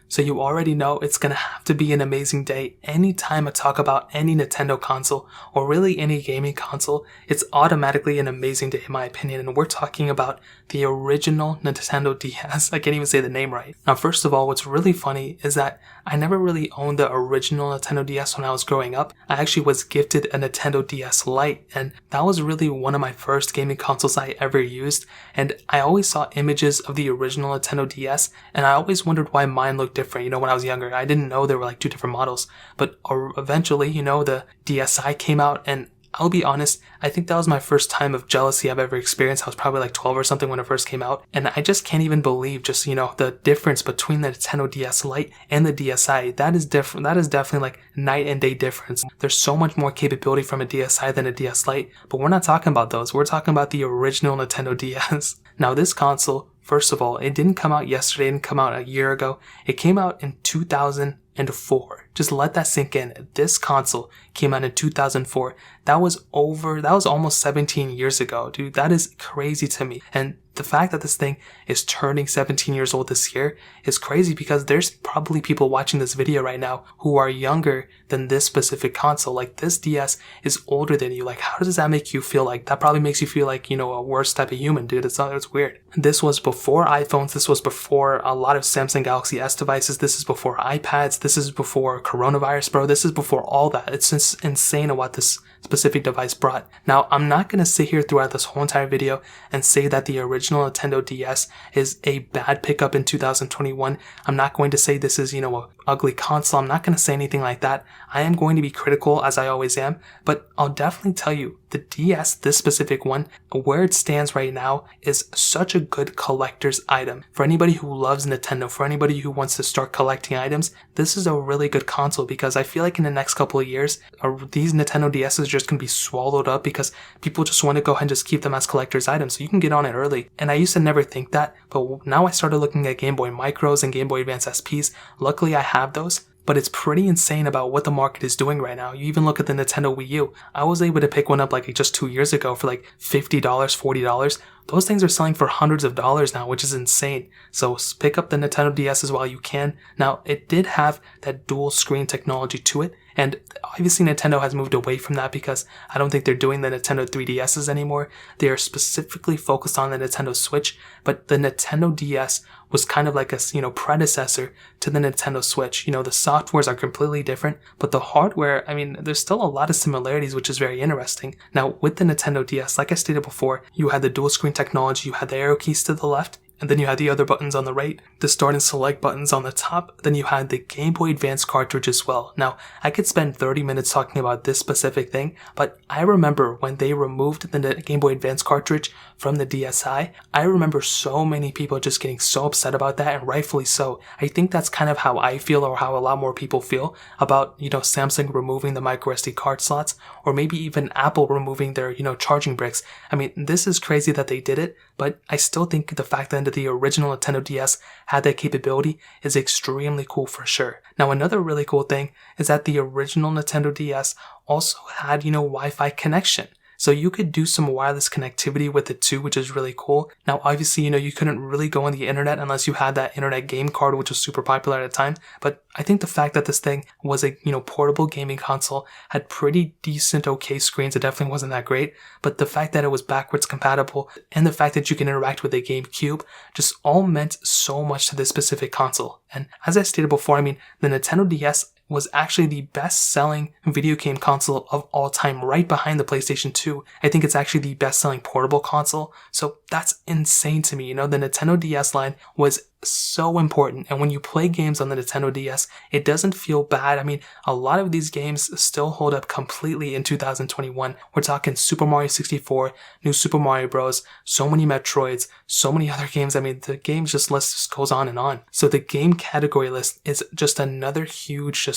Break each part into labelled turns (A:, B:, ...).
A: So you already know it's gonna have to be an amazing day. Anytime I talk about any Nintendo console, or really any gaming console, it's automatically an amazing day in my opinion, and we're talking about the original Nintendo DS. I can't even say the name right. Now first of all, what's really funny is that I never really owned the original Nintendo DS when I was growing up. I actually was gifted a Nintendo DS Lite, and that was really one of my first gaming consoles I ever used, and I always saw images of the original Nintendo DS, and I always wondered why mine looked different. When I was younger, I didn't know there were like two different models, but eventually, the DSi came out, and I'll be honest, I think that was my first time of jealousy I've ever experienced. I was probably like 12 or something when it first came out, and I just can't even believe the difference between the Nintendo DS Lite and the DSi. That is different. That is definitely like night and day difference. There's so much more capability from a DSi than a DS Lite, but we're not talking about those. We're talking about the original Nintendo DS. Now this console, first of all, it didn't come out yesterday, it didn't come out a year ago. It came out in 2004. Just let that sink in. This console came out in 2004. That was almost 17 years ago, dude. That is crazy to me. And the fact that this thing is turning 17 years old this year is crazy, because there's probably people watching this video right now who are younger than this specific console. Like, this DS is older than you. Like, how does that make you feel? Like, that probably makes you feel like, a worse type of human, dude. It's weird. This was before iPhones. This was before a lot of Samsung Galaxy S devices. This is before iPads. This is before coronavirus, bro. This is before all that. It's just insane what this specific device brought. Now, I'm not going to sit here throughout this whole entire video and say that the original Nintendo DS is a bad pickup in 2021. I'm not going to say this is, a ugly console. I'm not going to say anything like that. I am going to be critical, as I always am, but I'll definitely tell you, the DS, this specific one, where it stands right now, is such a good collector's item. For anybody who loves Nintendo, for anybody who wants to start collecting items, this is a really good console, because I feel like in the next couple of years, these Nintendo DSs are just going to be swallowed up because people just want to go ahead and just keep them as collector's items, so you can get on it early. And I used to never think that, but now I started looking at Game Boy Micros and Game Boy Advance SPs. Luckily, I have those. But it's pretty insane about what the market is doing right now. You even look at the Nintendo Wii U. I was able to pick one up like just 2 years ago for like $50, $40. Those things are selling for hundreds of dollars now, which is insane. So pick up the Nintendo DSs while you can. Now, it did have that dual screen technology to it, and obviously Nintendo has moved away from that because I don't think they're doing the Nintendo 3DSs anymore. They are specifically focused on the Nintendo Switch, but the Nintendo DS was kind of like a, predecessor to the Nintendo Switch. The softwares are completely different, but the hardware, there's still a lot of similarities, which is very interesting. Now, with the Nintendo DS, like I stated before, you had the dual screen technology, you had the arrow keys to the left, and then you had the other buttons on the right, the start and select buttons on the top, then you had the Game Boy Advance cartridge as well. Now, I could spend 30 minutes talking about this specific thing, but I remember when they removed the Game Boy Advance cartridge from the DSi, I remember so many people just getting so upset about that, and rightfully so. I think that's kind of how I feel, or how a lot more people feel about, Samsung removing the microSD card slots, or maybe even Apple removing their, charging bricks. This is crazy that they did it, but I still think the fact that the original Nintendo DS had that capability is extremely cool for sure. Now, another really cool thing is that the original Nintendo DS also had, Wi-Fi connection. So you could do some wireless connectivity with it too, which is really cool. Now, obviously, you couldn't really go on the internet unless you had that internet game card, which was super popular at the time. But I think the fact that this thing was a, portable gaming console, had pretty decent, okay screens. It definitely wasn't that great. But the fact that it was backwards compatible, and the fact that you can interact with a GameCube, just all meant so much to this specific console. And as I stated before, the Nintendo DS was actually the best-selling video game console of all time, right behind the PlayStation 2. I think it's actually the best-selling portable console, so that's insane to me. The Nintendo DS line was so important, and when you play games on the Nintendo DS, it doesn't feel bad. A lot of these games still hold up completely in 2021. We're talking Super Mario 64, New Super Mario Bros., so many Metroids, so many other games. The games list just goes on and on. So the game category list is just another huge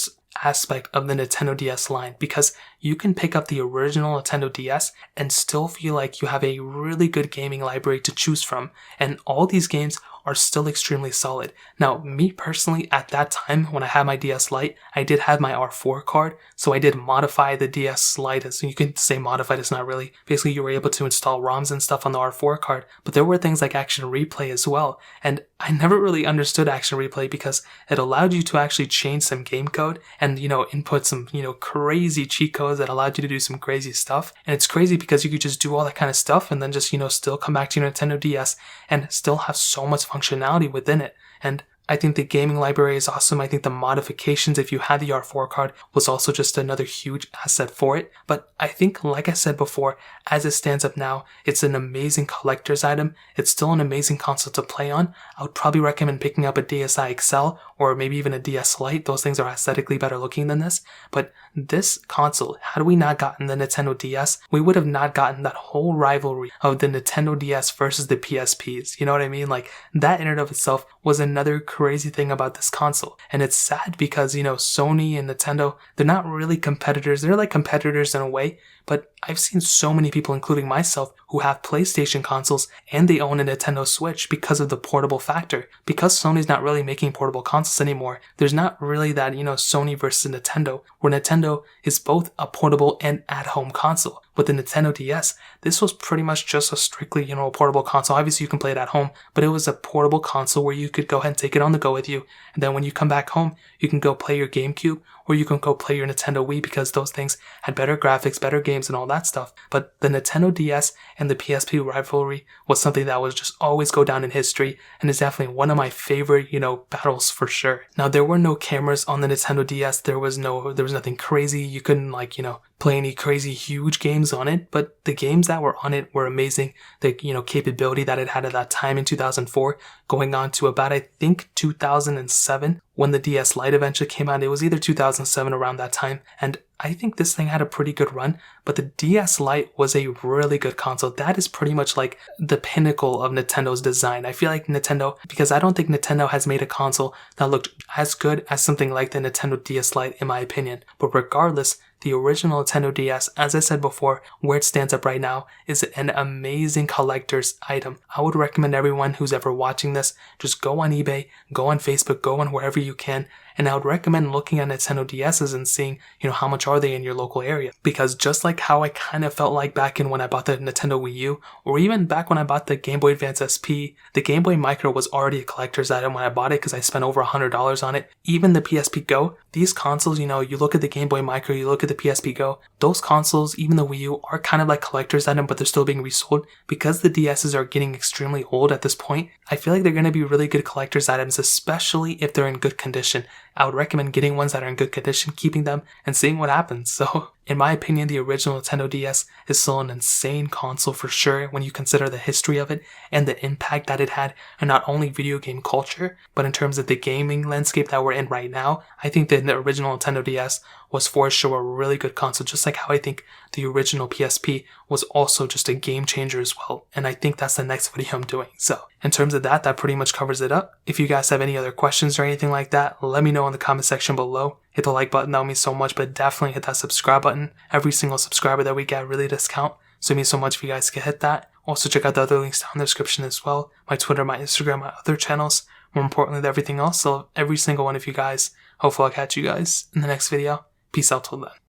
A: aspect of the Nintendo DS line, because you can pick up the original Nintendo DS and still feel like you have a really good gaming library to choose from, and all these games are still extremely solid. Now, me personally, at that time, when I had my DS Lite, I did have my R4 card, so I did modify the DS Lite, as you can say modified, it's not really. Basically, you were able to install ROMs and stuff on the R4 card, but there were things like Action Replay as well, and I never really understood Action Replay because it allowed you to actually change some game code and, input some, crazy cheat codes that allowed you to do some crazy stuff. And it's crazy because you could just do all that kind of stuff and then just, still come back to your Nintendo DS and still have so much functionality within it. And I think the gaming library is awesome. I think the modifications, if you had the R4 card, was also just another huge asset for it. But I think, like I said before, as it stands up now, it's an amazing collector's item. It's still an amazing console to play on. I would probably recommend picking up a DSi XL or maybe even a DS Lite. Those things are aesthetically better looking than this. But this console, had we not gotten the Nintendo DS, we would have not gotten that whole rivalry of the Nintendo DS versus the PSPs. You know what I mean? Like, that in and of itself was another crazy thing about this console. And it's sad because, Sony and Nintendo, they're not really competitors. They're like competitors in a way, but I've seen so many people, including myself, who have PlayStation consoles and they own a Nintendo Switch because of the portable factor. Because Sony's not really making portable consoles anymore, there's not really that, Sony versus Nintendo, where Nintendo is both a portable and at-home console. With the Nintendo DS, this was pretty much just a strictly, a portable console. Obviously, you can play it at home, but it was a portable console where you could go ahead and take it on the go with you. And then when you come back home, you can go play your GameCube or you can go play your Nintendo Wii because those things had better graphics, better games, and all that stuff. But the Nintendo DS and the PSP rivalry was something that was just always go down in history and is definitely one of my favorite, battles for sure. Now, there were no cameras on the Nintendo DS. There was nothing crazy. You couldn't play any crazy huge games on it, but the games that were on it were amazing. The, capability that it had at that time in 2004, going on to about, I think, 2007, when the DS Lite eventually came out. It was either 2007 around that time, and I think this thing had a pretty good run, but the DS Lite was a really good console. That is pretty much like the pinnacle of Nintendo's design. I feel like Nintendo, because I don't think Nintendo has made a console that looked as good as something like the Nintendo DS Lite, in my opinion. But regardless, the original Nintendo DS, as I said before, where it stands up right now, is an amazing collector's item. I would recommend everyone who's ever watching this, just go on eBay, go on Facebook, go on wherever you can, and I would recommend looking at Nintendo DSs and seeing, how much are they in your local area. Because just like how I kind of felt like back in when I bought the Nintendo Wii U, or even back when I bought the Game Boy Advance SP, the Game Boy Micro was already a collector's item when I bought it because I spent over $100 on it. Even the PSP Go, these consoles, you look at the Game Boy Micro, you look at the PSP Go, those consoles, even the Wii U, are kind of like collector's items, but they're still being resold. Because the DSs are getting extremely old at this point, I feel like they're going to be really good collector's items, especially if they're in good condition. I would recommend getting ones that are in good condition, keeping them, and seeing what happens. So, in my opinion, the original Nintendo DS is still an insane console for sure when you consider the history of it and the impact that it had on not only video game culture, but in terms of the gaming landscape that we're in right now. I think that the original Nintendo DS was for sure a really good console, just like how I think the original PSP was also just a game changer as well. And I think that's the next video I'm doing. So, in terms of that pretty much covers it up. If you guys have any other questions or anything like that, let me know in the comment section below. Hit the like button, that would mean so much, but definitely hit that subscribe button. Every single subscriber that we get really does count, so it means so much if you guys can hit that. Also check out the other links down in the description as well. My Twitter, my Instagram, my other channels. More importantly than everything else, so every single one of you guys. Hopefully I'll catch you guys in the next video. Peace out till then.